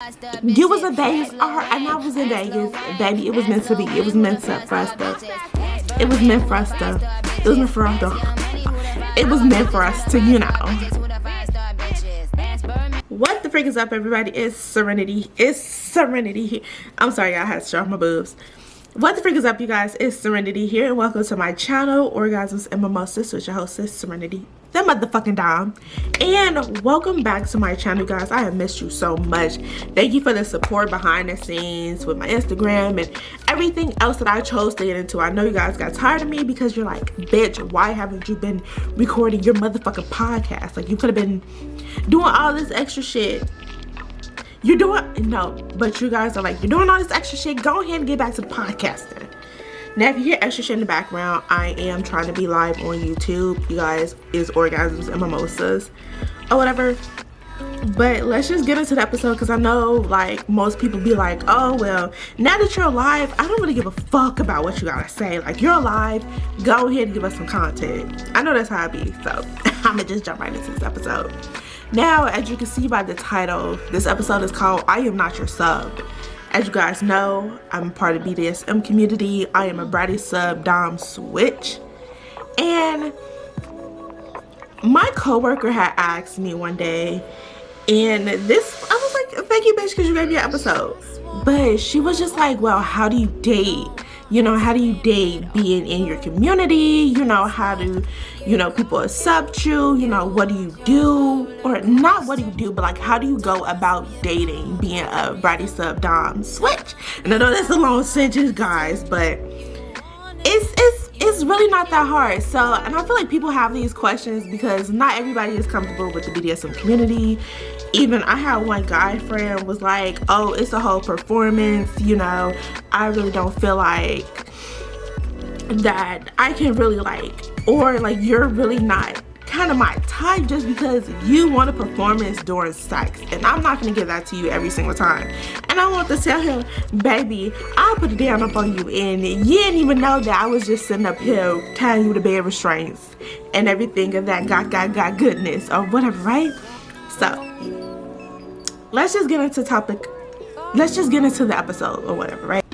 You was in Vegas, and I was in Vegas, baby. It was meant to be. It was meant for us to. It was meant for us to. It was meant for us to. It was meant for us to, you know. What the freak is up, everybody? It's Serenity. It's Serenity here. I'm sorry, I had to show off my boobs. What the freak is up, you guys? It's Serenity here, and welcome to my channel, Orgasms and Mimosas, with your hostess, Serenity, the motherfucking Domme. And welcome back to my channel, guys. I have missed you so much. Thank you for the support behind the scenes with my Instagram and everything else that I chose to get into. I know you guys got tired of me because you're like, bitch, why haven't you been recording your motherfucking podcast? Like, you could have been doing all this extra shit. You're doing, no, but you guys are like, you're doing all this extra shit. Go ahead and get back to the podcasting. Now, if you hear extra shit in the background, I am trying to be live on YouTube. You guys, is Orgasms and Mimosas or whatever. But let's just get into the episode, because I know, like, most people be like, oh, well, now that you're alive, I don't really give a fuck about what you gotta say. Like, you're alive, go ahead and give us some content. I know that's how I be, so I'm gonna just jump right into this episode. Now, as you can see by the title, this episode is called I Am Not Your Sub. As you guys know, I'm part of BDSM community. I am a bratty sub dom switch. And my coworker had asked me one day, and this, I was like, thank you, bitch, because you gave me an episode. But she was just like, well, how do you date? You know, how do you date being in your community? You know, how do, you know, people accept you? You know, what do you do? Or not what do you do, but like, how do you go about dating being a bratty sub dom switch? And I know that's a long sentence, guys, but it's really not that hard. So, and I feel like people have these questions because not everybody is comfortable with the BDSM community. Even I had one guy friend was like, oh, it's a whole performance, you know, I really don't feel like that I can really like, or like, you're really not kind of my type just because you want a performance during sex, and I'm not gonna give that to you every single time. And I want to tell him, baby, I'll put it down up on you, and you didn't even know that I was just sitting up here telling you to bed restraints and everything of that got goodness or whatever, right? So let's just get into topic. Let's just get into the episode or whatever, right?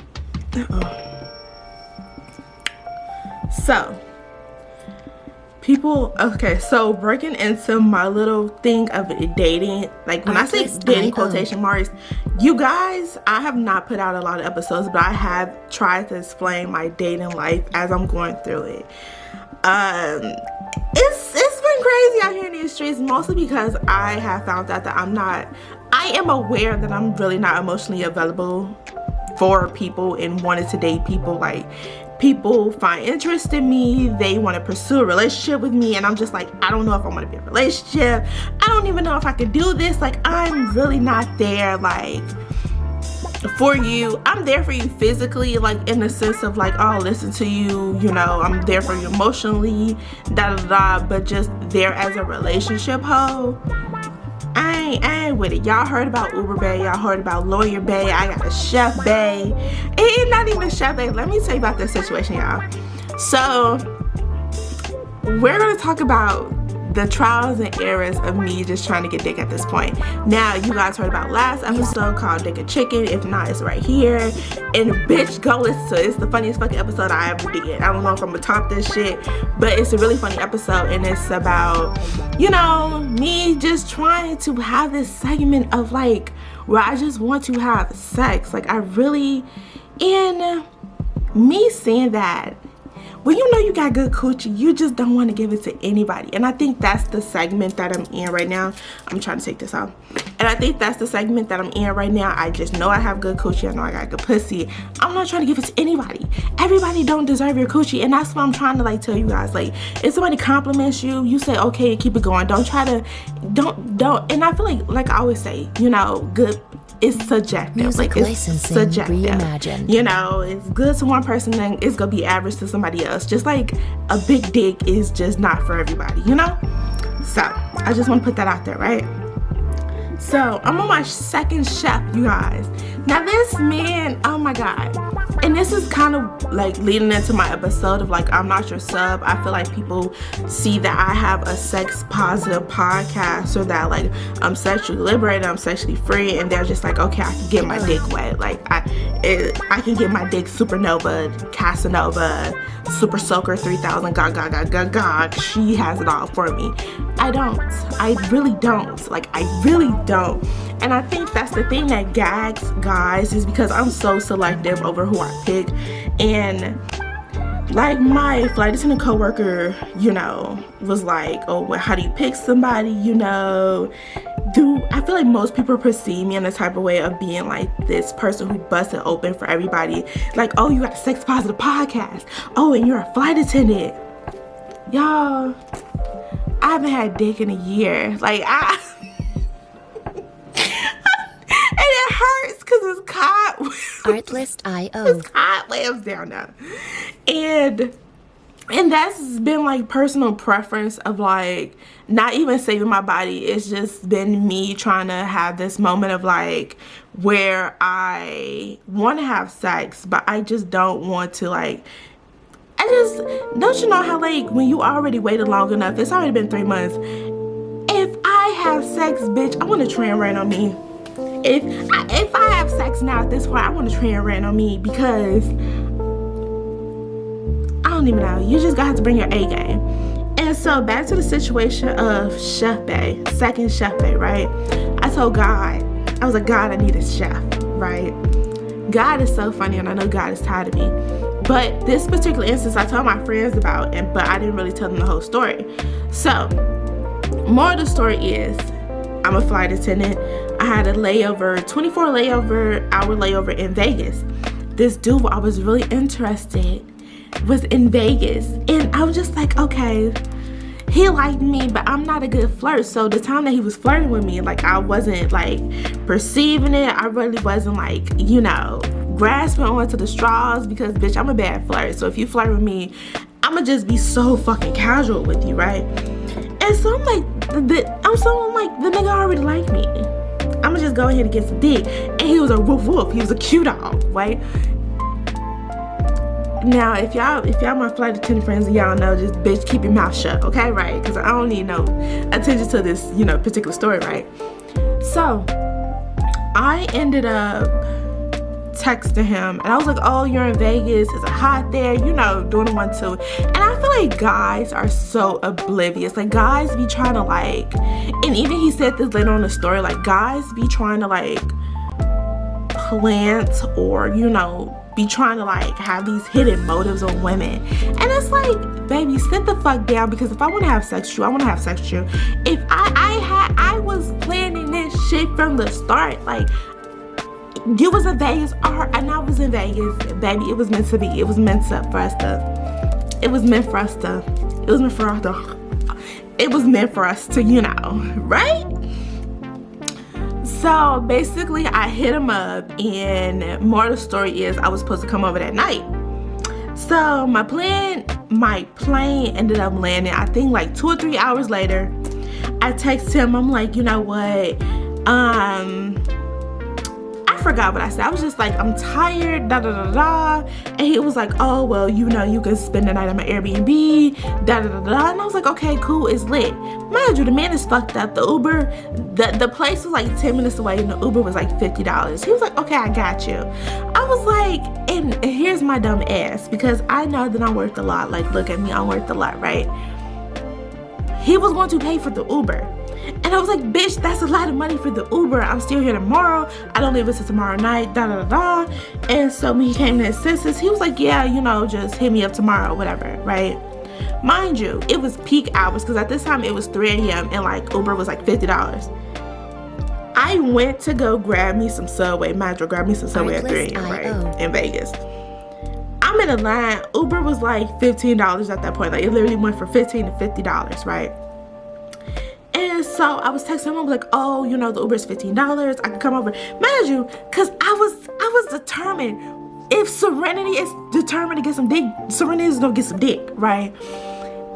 So people, okay, so breaking into my little thing of dating, like when I say dating quotation marks, you guys, I have not put out a lot of episodes, but I have tried to explain my dating life as I'm going through it. It's been crazy out here in these streets, mostly because I have found out that I am aware that I'm really not emotionally available for people and wanted to date people. Like, people find interest in me, they want to pursue a relationship with me, and I'm just like, I don't know if I want to be in a relationship. I don't even know if I could do this. Like, I'm really not there, like, for you. I'm there for you physically, like in the sense of like, oh, listen to you, you know, I'm there for you emotionally, but just there as a relationship hoe, I ain't with it. Y'all heard about Uber Bay, y'all heard about Lawyer Bay, I got a Chef Bay. It's not even a Chef Bay. Let me tell you about this situation, y'all. So we're gonna talk about the trials and errors of me just trying to get dick at this point. Now, you guys heard about last episode called Dick and Chicken. If not, it's right here. And bitch, go listen to it. It's the funniest fucking episode I ever did. I don't know if I'm gonna top this shit, but it's a really funny episode, and it's about, you know, me just trying to have this segment of like, where I just want to have sex. Like, I really, and me saying that, well, you know you got good coochie, you just don't want to give it to anybody. And I think that's the segment that I'm in right now. I'm trying to take this off. And I think that's the segment that I'm in right now. I just know I have good coochie. I know I got good pussy. I'm not trying to give it to anybody. Everybody don't deserve your coochie. And that's what I'm trying to like tell you guys. Like, if somebody compliments you, you say okay and keep it going. Don't try to, don't. And I feel like I always say, you know, good, it's subjective. Music like, it's subjective. Reimagined. You know, it's good to one person, then it's gonna be average to somebody else. Just like a big dick is just not for everybody, you know? So I just want to put that out there, right? So I'm on my second chef, you guys. Now this man, oh my god. And this is kind of like leading into my episode of like, I'm not your sub. I feel like people see that I have a sex positive podcast, or that like I'm sexually liberated, I'm sexually free, and they're just like, okay, I can get my dick wet. Like I can get my dick supernova, Casanova, super soaker 3000, god. She has it all for me. I don't. I really don't. Like, I really don't. And I think that's the thing that gags guys, is because I'm so selective over who I pick. And like my flight attendant coworker, you know, was like, oh, well, how do you pick somebody, you know? I feel like most people perceive me in the type of way of being like this person who busts it open for everybody. Like, oh, you got a sex positive podcast. Oh, and you're a flight attendant. Y'all, I haven't had dick in a year. Like, and it hurts because it's caught. Artlist.io. It's cobwebs down there. And that's been like personal preference of like not even saving my body. It's just been me trying to have this moment of like where I want to have sex, but I just don't want to like, don't you know how like when you already waited long enough, it's already been 3 months. If I have sex, bitch, I want a train right on me. If I have sex now at this point, I want a train right on me, because I don't even know. You just have to bring your A game. And so back to the situation of Chef Bay, second Chef Bay, right? I told God, I was like, God, I need a chef, right? God is so funny, and I know God is tired of me. But this particular instance, I told my friends about, but I didn't really tell them the whole story. So, more of the story is, I'm a flight attendant. I had a layover, 24-hour layover in Vegas. This dude I was really interested was in Vegas, and I was just like, okay, he liked me, but I'm not a good flirt. So the time that he was flirting with me, like, I wasn't like perceiving it. I really wasn't like, you know, grasping onto the straws, because bitch, I'm a bad flirt. So if you flirt with me, I'ma just be so fucking casual with you, right? And so I'm like, the nigga already liked me. I'ma just go ahead and get some dick. And he was a woof woof. He was a cute dog, right? Now, if y'all my flight attendant friends, y'all know, just bitch, keep your mouth shut, okay, right? Because I don't need no attention to this, you know, particular story, right? So I ended up texting him, and I was like, oh, you're in Vegas, is it hot there, you know, doing the 1-2. And I feel like guys are so oblivious. Like, guys be trying to like, and even he said this later on in the story, like, guys be trying to like plant, or, you know, be trying to like have these hidden motives on women. And it's like, baby, sit the fuck down, because if I want to have sex with you, I want to have sex with you. If I was planning this shit from the start. Like, you was in Vegas, and I was in Vegas, baby. It was meant to be. It was meant for us to, you know, right? So basically, I hit him up, and more of the story is I was supposed to come over that night. So my plane ended up landing, I think like 2 or 3 hours later. I text him, I'm like, you know what, I forgot what I said. I was just like, I'm tired, and he was like, oh, well, you know, you can spend the night at my Airbnb, and I was like, okay, cool, it's lit. Mind you, the man is fucked up. The Uber, the place was like 10 minutes away, and the Uber was like $50. He was like, okay, I got you. I was like, and here's my dumb ass, because I know that I'm worth a lot. Like, look at me, I'm worth a lot, right? He was going to pay for the Uber. And I was like, bitch, that's a lot of money for the Uber. I'm still here tomorrow. I don't leave until tomorrow night, And so when he came to his senses, he was like, yeah, you know, just hit me up tomorrow, whatever, right? Mind you, it was peak hours, because at this time it was 3 a.m. and like Uber was like $50. I went to go grab me some Subway. Mind you, grab me some Subway at 3 a.m., right? In Vegas. I'm in a line. Uber was like $15 at that point. Like, it literally went from $15 to $50, right? And so I was texting him, I was like, oh, you know, the Uber is $15, I can come over. Mind you, because I was determined. If Serenity is determined to get some dick, Serenity is gonna get some dick, right?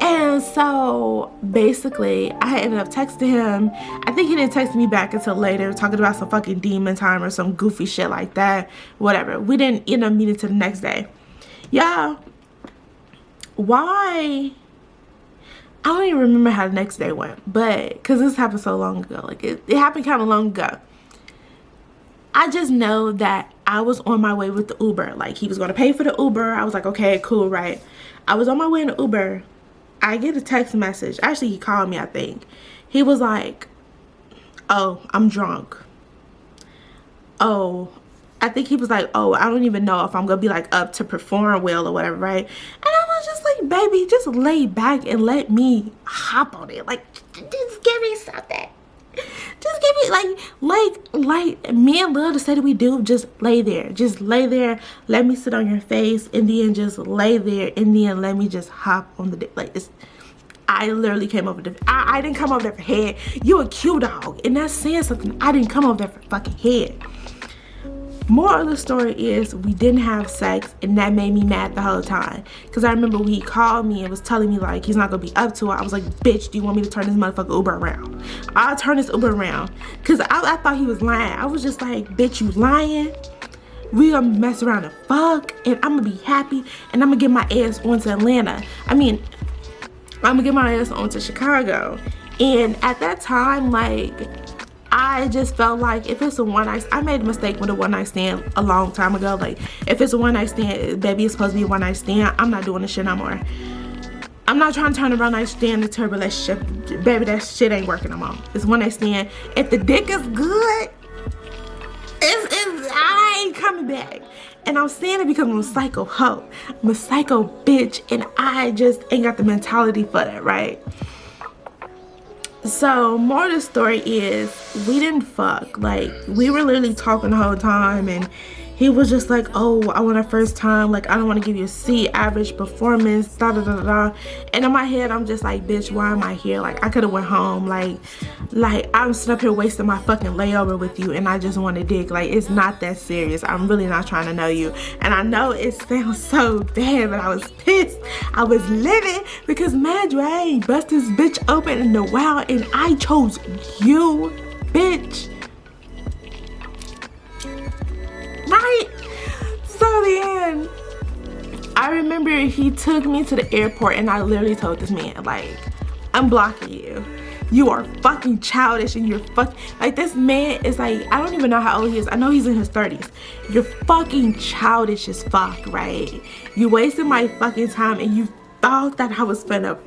And so basically I ended up texting him. I think he didn't text me back until later, talking about some fucking demon time or some goofy shit like that. Whatever. We didn't end up meeting till the next day. Yeah. Why? I don't even remember how the next day went, but because this happened so long ago, like it happened kind of long ago. I just know that I was on my way with the Uber. Like, he was going to pay for the Uber. I was like, okay, cool, right? I was on my way in the Uber. I get a text message. Actually, he called me, I think. He was like, oh, I'm drunk. Oh, I think he was like, oh, I don't even know if I'm going to be like up to perform well or whatever, right? And I was just like, baby, just lay back and let me hop on it. Like, just give me something. Just give me like me and Lil said we do, just lay there. Just lay there. Let me sit on your face, and then just lay there, and then let me just hop on the dick. Like, it's, I literally came over there. I didn't come over there for head. You a cute dog, and that's saying something. I didn't come over there for fucking head. Moral of the story is we didn't have sex, and that made me mad the whole time. Because I remember when he called me and was telling me like he's not going to be up to it. I was like, bitch, do you want me to turn this motherfucker Uber around? I'll turn this Uber around. Because I thought he was lying. I was just like, bitch, you lying? We gonna mess around and fuck, and I'm going to be happy, and I'm going to get my ass on to Atlanta. I mean, I'm going to get my ass on to Chicago. And at that time, like, I just felt like if it's a one night, I made a mistake with a one night stand a long time ago. Like, if it's a one night stand, baby, it's supposed to be a one night stand. I'm not doing this shit no more. I'm not trying to turn a one night stand into a relationship. Baby, that shit ain't working no more. It's one night stand. If the dick is good, I ain't coming back. And I'm saying it because I'm a psycho hoe. I'm a psycho bitch, and I just ain't got the mentality for that, right? So, more of the story is, we didn't fuck. Like, we were literally talking the whole time, and he was just like, oh, I want a first time, like, I don't want to give you a C average performance, da da da da. And in my head, I'm just like, bitch, why am I here? Like, I could have went home. Like I'm sitting up here wasting my fucking layover with you, and I just want to dick. Like, it's not that serious. I'm really not trying to know you. And I know it sounds so bad, but I was pissed. I was livid because, man, I ain't bust this bitch open in the wild, and I chose you, bitch. Right? So then I remember he took me to the airport, and I literally told this man, like, I'm blocking you. You are fucking childish, and you're like, this man is like, I don't even know how old he is. I know he's in his 30s. You're fucking childish as fuck, right? You wasted my fucking time, and you thought that I was gonna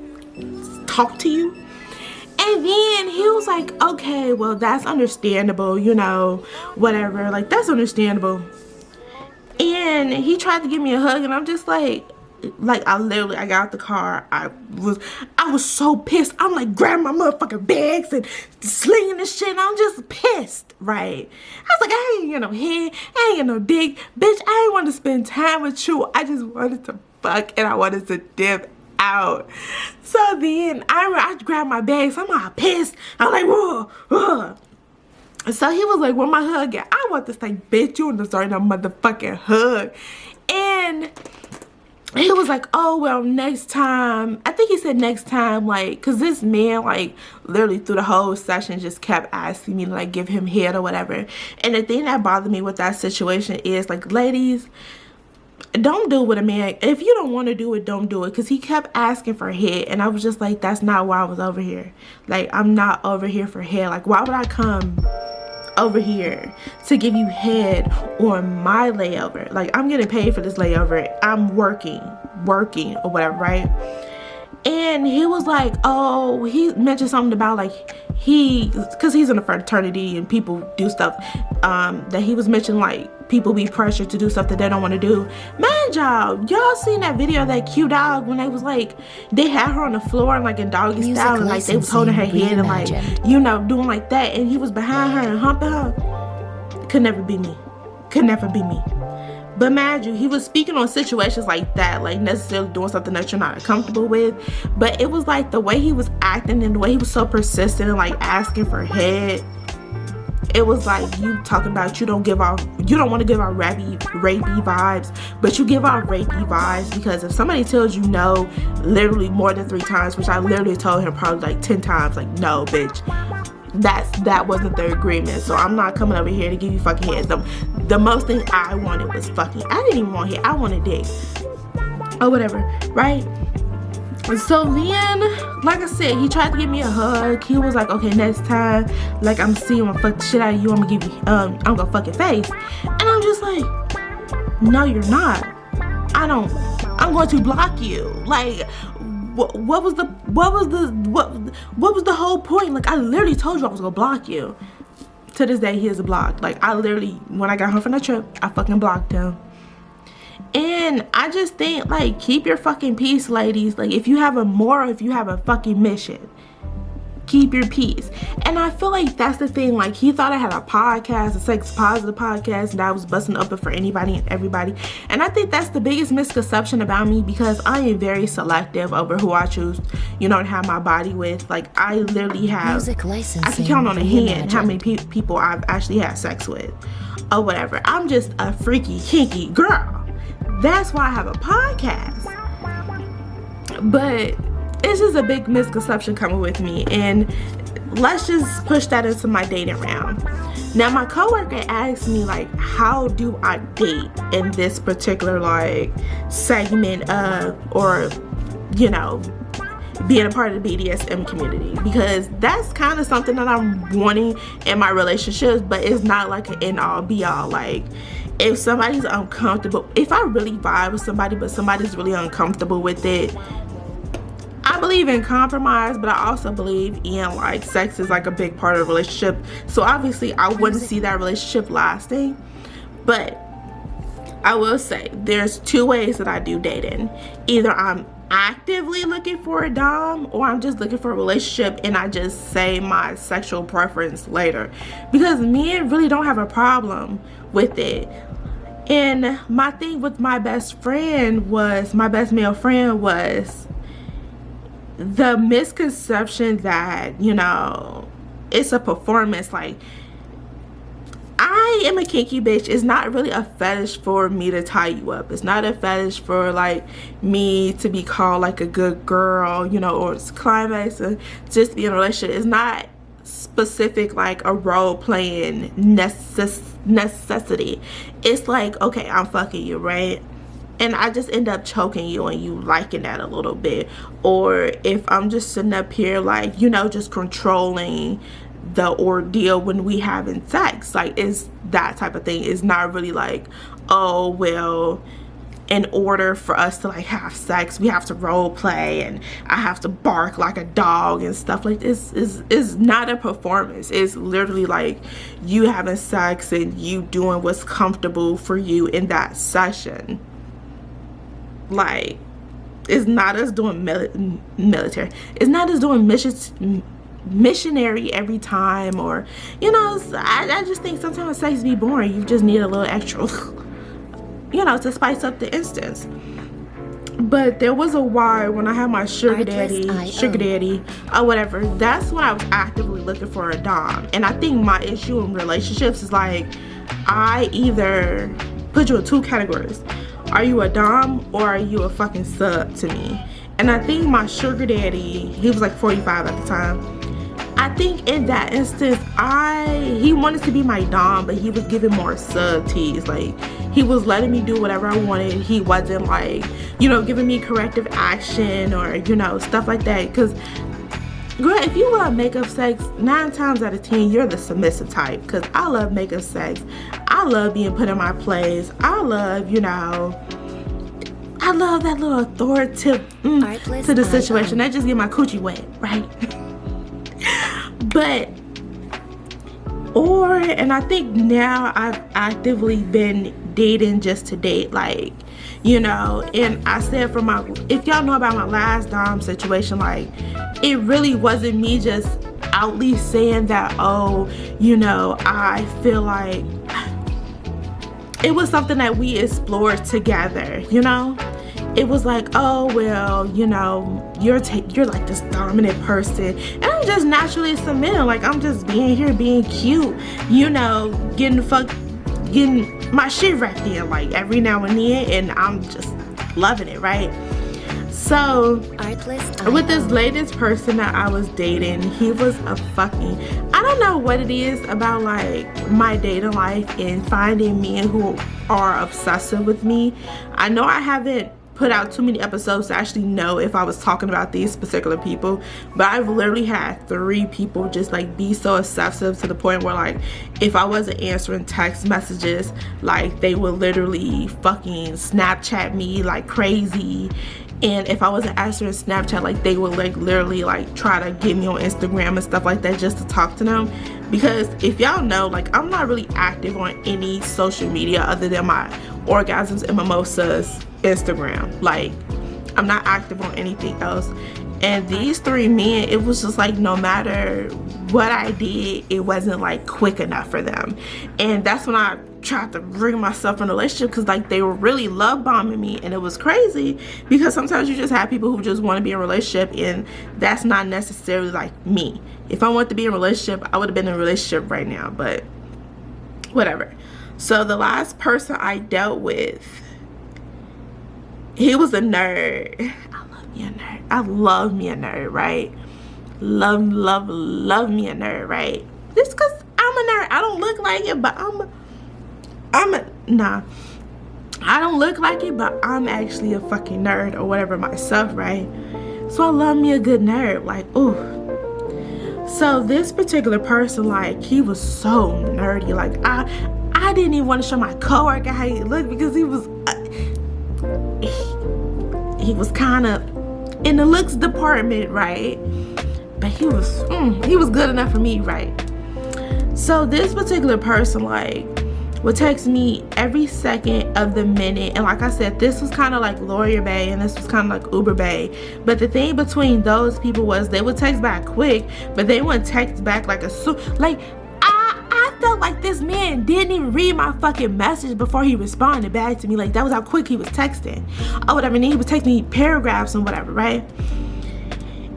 talk to you? And then he was like, okay, well, that's understandable, you know, whatever. Like, that's understandable. And he tried to give me a hug, and I'm just like I got out the car. I was so pissed. I'm like grabbing my motherfucking bags and slinging this shit, and I'm just pissed, right? I was like, I ain't get no head, I ain't get no dick. Bitch, I ain't want to spend time with you. I just wanted to fuck, and I wanted to dip out. So then I grabbed my bags. I'm all pissed. I'm like, whoa, whoa. So he was like, where my hug at? I want this, like, bitch, you deserve no motherfucking hug. And he was like, oh, well, next time. I think he said next time, like, because this man, like, literally through the whole session just kept asking me to, like, give him head or whatever. And the thing that bothered me with that situation is, like, ladies, don't do it with a man. If you don't want to do it, don't do it. Because he kept asking for head, and I was just like, that's not why I was over here. Like, I'm not over here for head. Like, why would I come over here to give you head on my layover? Like, I'm getting paid for this layover. I'm working or whatever, right? And he was like, oh, he mentioned something about, like, because he's in a fraternity and people do stuff, that he was mentioning, like, people be pressured to do stuff that they don't want to do. Man, y'all seen that video of that cute dog when they was like, they had her on the floor and like in doggy Music style, and like they was holding her head and like, you know, doing like that, and he was behind her and humping her. Could never be me. Could never be me. But mind you, he was speaking on situations like that, like necessarily doing something that you're not comfortable with. But it was like the way he was acting and the way he was so persistent and like asking for head. it was like you talking about you don't want to give off rapey vibes, but you give off rapey vibes because if somebody tells you no literally more than 3 times, which I literally told him probably like 10 times, like, no bitch, that wasn't the agreement, so I'm not coming over here to give you fucking head. The most thing I wanted was fucking, I didn't even want head, I wanted dick or whatever, right? So then, like I said, he tried to give me a hug. He was like, okay, next time, like, I'm seeing you, I'm gonna fuck the shit out of you, I'm gonna give you, I'm gonna fuck your face. And I'm just like, no, you're not. I'm going to block you. Like, what was the whole point? Like, I literally told you I was gonna block you. To this day, he is blocked. Like, I literally, when I got home from the trip, I fucking blocked him. And I just think, like, keep your fucking peace, ladies. Like, if you have a moral, if you have a fucking mission, keep your peace. And I feel like that's the thing. Like, he thought I had a podcast, a sex positive podcast, and I was busting open for anybody and everybody. And I think that's the biggest misconception about me, because I am very selective over who I choose, you know, to have my body with. Like, I literally have, Music licensing, I can count on a hand reimagined. how many people I've actually had sex with or whatever. I'm just a freaky, kinky girl. That's why I have a podcast. But it's just a big misconception coming with me, and let's just push that into my dating round. Now, my coworker asked me, like, how do I date in this particular, like, segment of, or, you know, being a part of the BDSM community, because that's kind of something that I'm wanting in my relationships, but it's not like an end all be all. Like, if somebody's uncomfortable, if I really vibe with somebody but somebody's really uncomfortable with it, I believe in compromise, but I also believe in, like, sex is like a big part of the relationship. So obviously I wouldn't see that relationship lasting. But I will say there's 2 ways that I do dating. Either I'm actively looking for a dom, or I'm just looking for a relationship and I just say my sexual preference later, because men really don't have a problem with it. And my thing with my best male friend was the misconception that, you know, it's a performance. Like, I am a kinky bitch. It's not really a fetish for me to tie you up. It's not a fetish for, like, me to be called, like, a good girl, you know, or it's climax and just be in a relationship. It's not specific, like, a role-playing necessity. It's like, okay, I'm fucking you, right? And I just end up choking you and you liking that a little bit. Or if I'm just sitting up here, like, you know, just controlling the ordeal when we having sex, like, it's that type of thing. It's not really like, oh, well, in order for us to, like, have sex, we have to role play and I have to bark like a dog and stuff like this. Is not a performance. It's literally like you having sex and you doing what's comfortable for you in that session. Like, it's not us doing military. It's not us doing missionary every time, or, you know, I just think sometimes sex be boring. You just need a little extra, you know, to spice up the instance. But there was a while when I had my sugar daddy or whatever, that's when I was actively looking for a dom. And I think my issue in relationships is, like, I either put you in 2 categories. Are you a dom or are you a fucking sub to me? And I think my sugar daddy, he was like 45 at the time. I think in that instance, he wanted to be my dom, but he was giving more sub tease. Like, he was letting me do whatever I wanted. He wasn't, like, you know, giving me corrective action or, you know, stuff like that. Because, girl, if you love makeup sex, 9 times out of 10, you're the submissive type. Because I love makeup sex. I love being put in my place. I love, you know, I love that little authoritative to the situation. That just get my coochie wet, right? But, and I think now I've actively been dating just to date, like, you know. And I said if y'all know about my last dom situation, like, it really wasn't me just outly saying that, oh, you know, I feel like it was something that we explored together, you know. it was like, oh well, you know, you're like this dominant person, and I'm just naturally submitting. Like, I'm just being here, being cute, you know, getting my shit wrapped in, like, every now and then, and I'm just loving it, right? So with this latest person that I was dating, he was a fucking, I don't know what it is about like my dating life and finding men who are obsessive with me. I know I haven't put out too many episodes to actually know if I was talking about these particular people, but I've literally had 3 people just like be so obsessive to the point where like if I wasn't answering text messages, like they would literally fucking Snapchat me like crazy. And if I wasn't answering Snapchat, like they would like literally like try to get me on Instagram and stuff like that just to talk to them. Because if y'all know, like I'm not really active on any social media other than my Orgasms and Mimosas Instagram. Like I'm not active on anything else. And these 3 men, it was just like no matter what I did, it wasn't like quick enough for them. And that's when I tried to bring myself in a relationship, because like they were really love bombing me, and it was crazy because sometimes you just have people who just want to be in a relationship, and that's not necessarily like me. If I wanted to be in a relationship, I would have been in a relationship right now, but whatever. So the last person I dealt with, he was a nerd. I love me a nerd. I love me a nerd, right? Love me a nerd, right? Just because I'm a nerd. I don't look like it, but nah. I don't look like it, but I'm actually a fucking nerd or whatever myself, right? So I love me a good nerd, like, ooh. So this particular person, like, he was so nerdy. Like, I didn't even want to show my coworker how he looked, because he was kind of in the looks department, right? But he was good enough for me, right? So this particular person, like, would text me every second of the minute. And like I said, this was kind of like Lawyer Bay and this was kind of like Uber Bay. But the thing between those people was they would text back quick, but they wouldn't text back like I felt like this man didn't even read my fucking message before he responded back to me. Like, that was how quick he was texting or whatever. And he would text me paragraphs and whatever, right?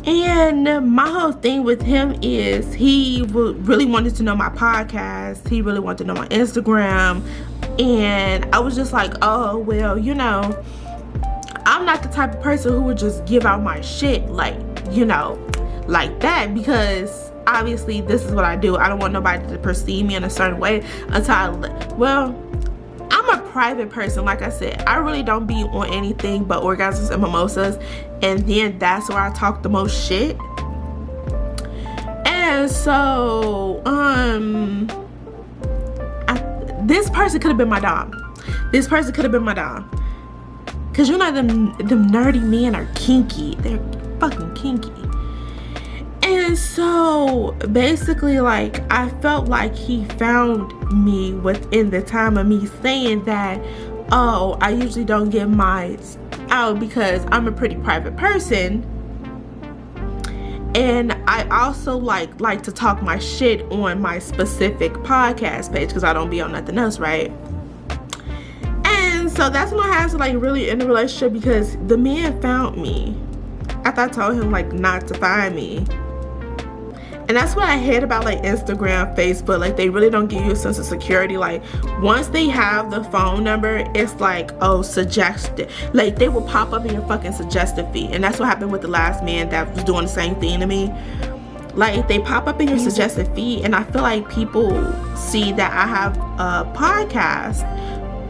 And my whole thing with him is he really wanted to know my podcast. He really wanted to know my Instagram. And I was just like, oh, well, you know, I'm not the type of person who would just give out my shit like, you know, like that, because obviously this is what I do. I don't want nobody to perceive me in a certain way until I'm a private person. Like I said, I really don't be on anything but Orgasms and Mimosas, and then that's where I talk the most shit. And so this person could have been my dom. This person could have been my dom, because you know them nerdy men are kinky. They're fucking kinky. And so basically, like, I felt like he found me within the time of me saying that, oh, I usually don't give mine out because I'm a pretty private person, and I also like to talk my shit on my specific podcast page because I don't be on nothing else, right? And so that's when I had to like really end the relationship, because the man found me after I told him like not to find me. And that's what I hate about like Instagram, Facebook. Like, they really don't give you a sense of security. Like, once they have the phone number, it's like, oh, suggested. Like, they will pop up in your fucking suggested feed. And that's what happened with the last man that was doing the same thing to me. Like, they pop up in your suggested feed, and I feel like people see that I have a podcast,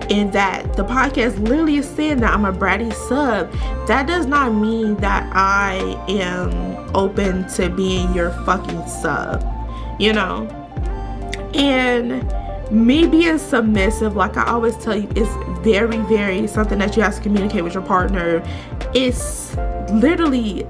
and that the podcast literally is saying that I'm a bratty sub. That does not mean that I am open to being your fucking sub, you know? And me being submissive, like I always tell you, is very, very something that you have to communicate with your partner. It's literally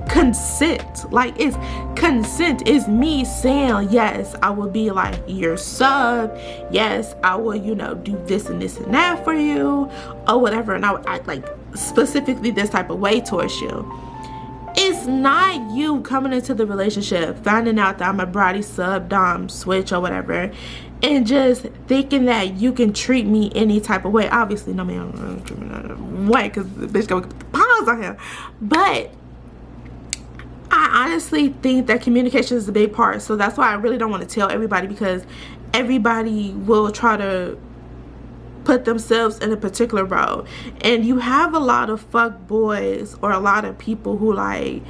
consent. Like, it's consent. Is me saying, yes, I will be like your sub, yes, I will, you know, do this and this and that for you or whatever, and I would act like specifically this type of way towards you. It's not you coming into the relationship finding out that I'm a bratty sub, dom, switch or whatever, and just thinking that you can treat me any type of way. Obviously, no man, don't treat me that way because the bitch gonna get the paws on him. But I honestly think that communication is a big part. So that's why I really don't want to tell everybody, because everybody will try to put themselves in a particular role. And you have a lot of fuck boys or a lot of people who like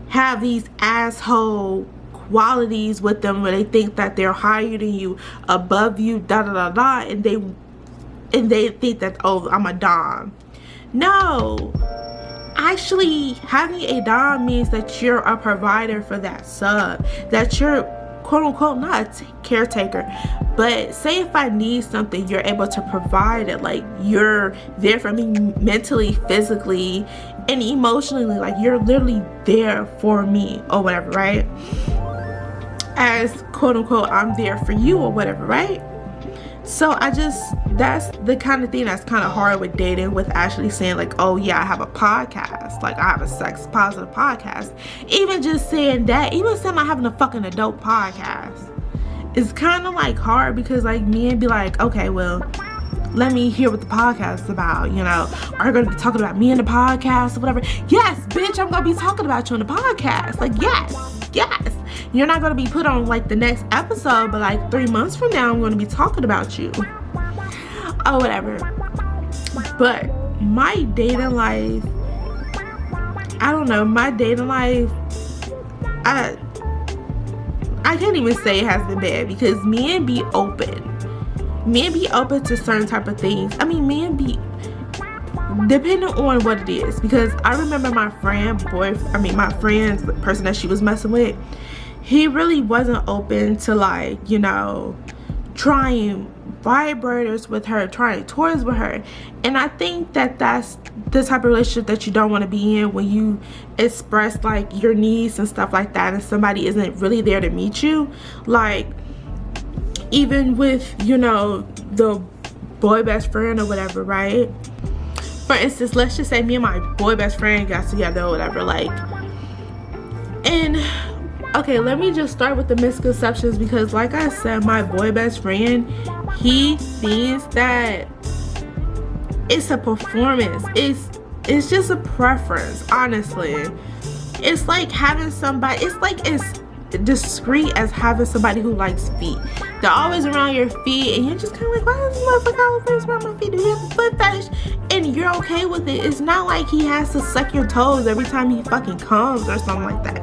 have these asshole qualities with them where they think that they're higher than you, above you, da da da da, and they think that, oh, I'm a dom. No, actually having a dom means that you're a provider for that sub, that you're quote unquote not a caretaker, but say if I need something, you're able to provide it. Like, you're there for me mentally, physically, and emotionally. Like, you're literally there for me or whatever, right? As quote unquote I'm there for you or whatever, right? So that's the kind of thing that's kind of hard with dating, with actually saying like, oh yeah, I have a podcast, like I have a sex positive podcast. Even just saying that, even saying I'm having a fucking adult podcast, it's kind of like hard, because like men be like, okay, well, let me hear what the podcast is about, you know. Are you gonna be talking about me in the podcast or whatever? Yes, bitch, I'm gonna be talking about you in the podcast. Like, yes. You're not gonna be put on like the next episode, but like 3 months from now, I'm gonna be talking about you. Oh, whatever. But my dating life, I don't know, my dating life, I can't even say it has been bad, because men be open. Men be open to certain type of things. I mean, men be, depending on what it is. Because I remember my friend's the person that she was messing with, he really wasn't open to like, you know, trying vibrators with her, trying toys with her. And I think that that's the type of relationship that you don't want to be in, when you express like your needs and stuff like that, and somebody isn't really there to meet you. Like, even with, you know, the boy best friend or whatever, right? For instance, let's just say me and my boy best friend got together or whatever, like, and okay, let me just start with the misconceptions, because like I said, my boy best friend, he thinks that it's a performance. It's just a preference, honestly. It's like having somebody, it's like as discreet as having somebody who likes feet. They're always around your feet, and you're just kind of like, why does this motherfucker always around my feet? Do he have a foot fetish? And you're okay with it. It's not like he has to suck your toes every time he fucking comes or something like that.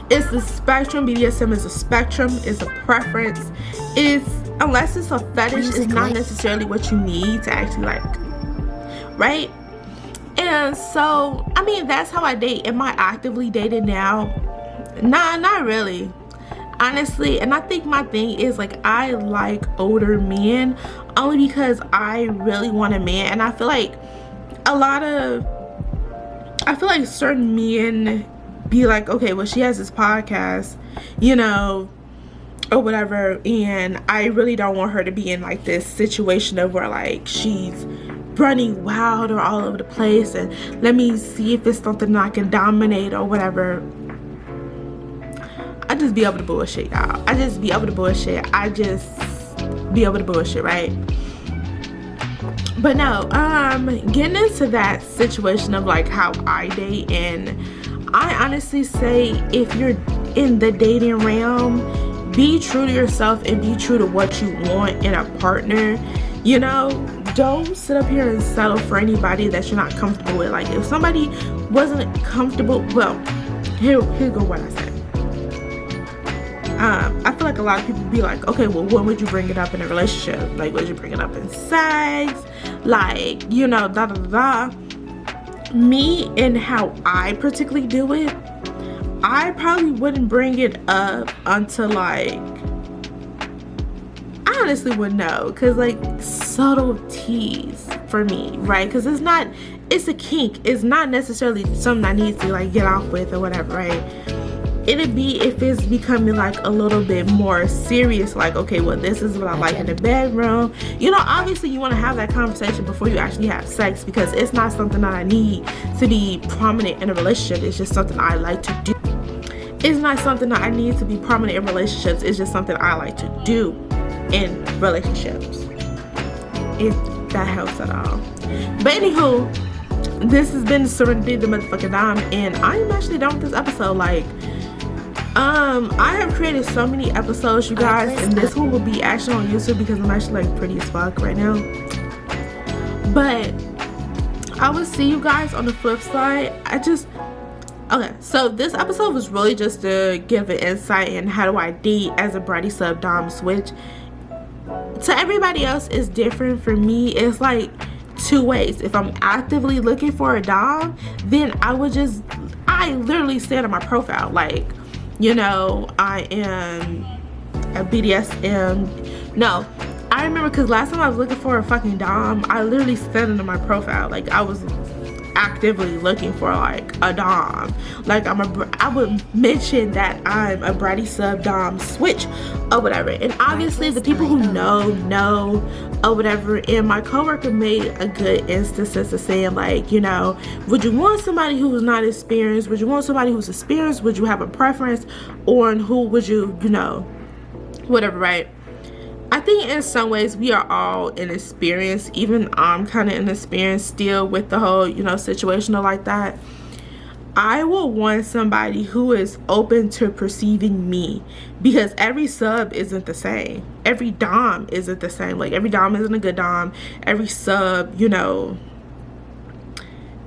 It's the spectrum. BDSM is a spectrum. It's a preference. It's, unless it's a fetish, it's not necessarily what you need to actually like, right? And so, I mean, that's how I date. Am I actively dating now? Nah, not really, honestly. And I think my thing is like, I like older men only because I really want a man. And I feel like certain men be like, okay, well, she has this podcast, you know, or whatever, and I really don't want her to be in like this situation of where like she's running wild or all over the place, and let me see if it's something I can dominate or whatever. I just be able to bullshit, y'all. I just be able to bullshit, right? But no, getting into that situation of like how I date, and I honestly say, if you're in the dating realm, be true to yourself and be true to what you want in a partner. You know, don't sit up here and settle for anybody that you're not comfortable with. Like, if somebody wasn't comfortable, well, here go what I said. I feel like a lot of people be like, okay, well, when would you bring it up in a relationship? Like, would you bring it up in sex? Like, you know, da da da. Me and how I particularly do it, I probably wouldn't bring it up until like, I honestly wouldn't know, because like subtleties for me, right? Because it's a kink. It's not necessarily something I need to like get off with or whatever, right? It'd be if it's becoming like a little bit more serious, like, okay, well, this is what I like in the bedroom. You know, obviously you want to have that conversation before you actually have sex, because it's not something that I need to be prominent in a relationship. It's just something I like to do. It's not something that I need to be prominent in relationships. It's just something I like to do. in relationships, if that helps at all. But anywho, this has been Serenity, the motherfucking Domme, and I am actually done with this episode. Like, I have created so many episodes, you guys, and this one will be actually on YouTube because I'm actually like pretty as fuck right now. But I will see you guys on the flip side. Okay, so this episode was really just to give an insight in how do I date as a bratty sub dom switch. To everybody else, it's different. For me, it's like two ways. If I'm actively looking for a dom, then I literally said on my profile, like, you know, I am a BDSM. No, I remember because last time I was looking for a fucking dom, I literally said it on my profile, like I was actively looking for like a dom. Like I would mention that I'm a bratty sub dom switch or whatever. And obviously the people who know or whatever. And my coworker made a good instance of saying, like, you know, would you want somebody who's not experienced? Would you want somebody who's experienced? Would you have a preference? Or who would you know, whatever, right? I think in some ways we are all inexperienced. Even I'm kind of inexperienced still with the whole, you know, situational like that. I will want somebody who is open to perceiving me, because every sub isn't the same. Every dom isn't the same. Like, every dom isn't a good dom. Every sub, you know,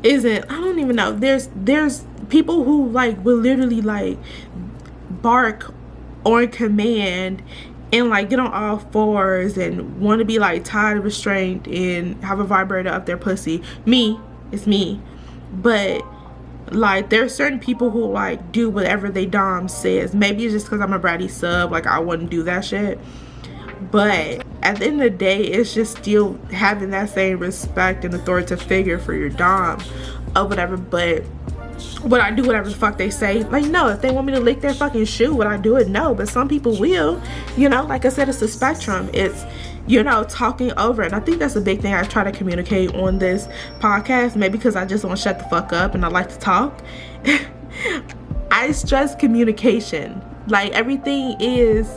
isn't. I don't even know. There's people who like will literally like bark on command and like get on all fours and want to be like tied of restraint and have a vibrator up their pussy. It's me. But like, there's certain people who like do whatever they dom says. Maybe it's just because I'm a bratty sub, like I wouldn't do that shit. But at the end of the day, it's just still having that same respect and authoritative figure for your dom or whatever. But would I do whatever the fuck they say? Like, no. If they want me to lick their fucking shoe, would I do it? No. But some people will. You know, like I said, it's a spectrum. It's, you know, talking over. And I think that's a big thing I try to communicate on this podcast. Maybe because I just don't shut the fuck up and I like to talk. I stress communication. Like, everything is,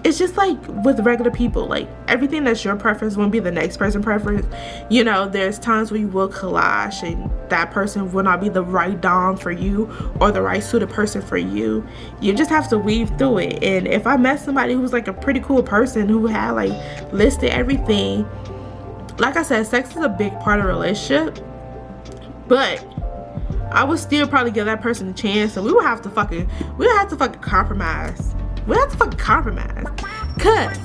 it's just like with regular people, like everything that's your preference won't be the next person's preference. You know, there's times where you will clash and that person will not be the right dom for you or the right suited person for you. You just have to weave through it. And if I met somebody who was like a pretty cool person who had like listed everything, like I said, sex is a big part of a relationship, but I would still probably give that person a chance. And we would have to fucking compromise. We have to fucking compromise, cause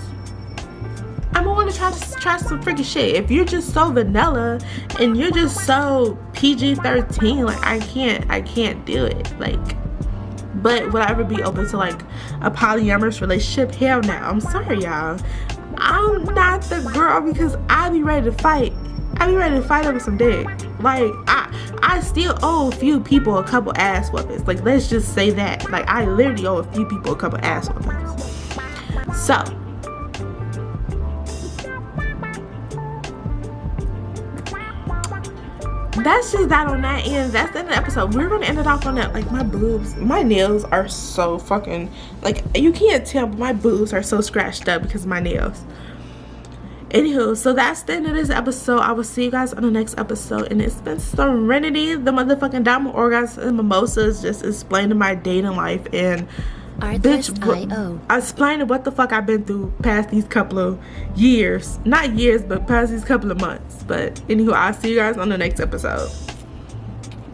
I'm gonna want to try some freaking shit. If you're just so vanilla and you're just so PG-13, like I can't do it. Like, but would I ever be open to like a polyamorous relationship? Hell no. I'm sorry, y'all. I'm not the girl, because I be ready to fight. I be ready to fight over some dick. Like, I still owe a few people a couple ass whoopings. Like, let's just say that. Like, I literally owe a few people a couple ass whoopings. So, that's just that on that end. That's the end of the episode. We're gonna end it off on that. Like, my boobs, my nails are so fucking, like, you can't tell, but my boobs are so scratched up because of my nails. Anywho, so that's the end of this episode. I will see you guys on the next episode. And it's been Serenity, the motherfucking Domme, Orgasms, and Mimosas, just explaining my dating life. And bitch, I explaining what the fuck I've been through past these couple of years. Not years, but past these couple of months. But anywho, I'll see you guys on the next episode.